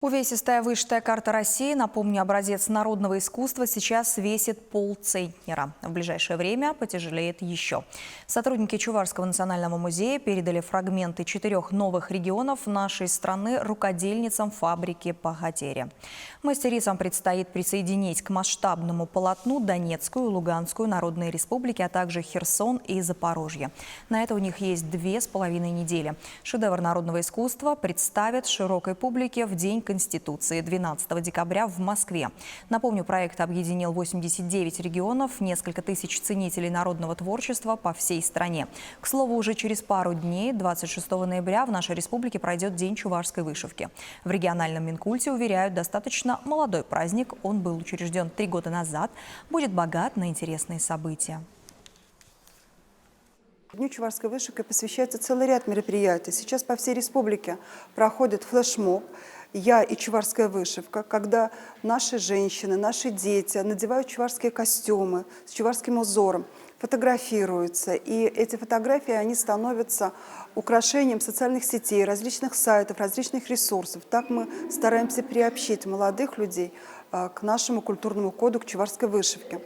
Увесистая вышитая карта России, напомню, образец народного искусства, сейчас весит полцентнера. В ближайшее время потяжелеет еще. Сотрудники Чувашского национального музея передали фрагменты 4 новых регионов нашей страны рукодельницам фабрики «Богатыря». Мастерицам предстоит присоединить к масштабному полотну Донецкую и Луганскую народные республики, а также Херсон и Запорожье. На это у них есть 2,5 недели. Шедевр народного искусства представят широкой публике в День Конституции 12 декабря в Москве. Напомню, проект объединил 89 регионов, несколько тысяч ценителей народного творчества по всей стране. К слову, уже через пару дней, 26 ноября, в нашей республике пройдет День чувашской вышивки. В региональном Минкульте уверяют, достаточно молодой праздник, он был учрежден 3 года назад, будет богат на интересные события. Дню чувашской вышивки посвящается целый ряд мероприятий. Сейчас по всей республике проходит флешмоб «Я и чувашская вышивка», когда наши женщины, наши дети надевают чувашские костюмы с чувашским узором, фотографируются. И эти фотографии, они становятся украшением социальных сетей, различных сайтов, различных ресурсов. Так мы стараемся приобщить молодых людей к нашему культурному коду, к чувашской вышивке.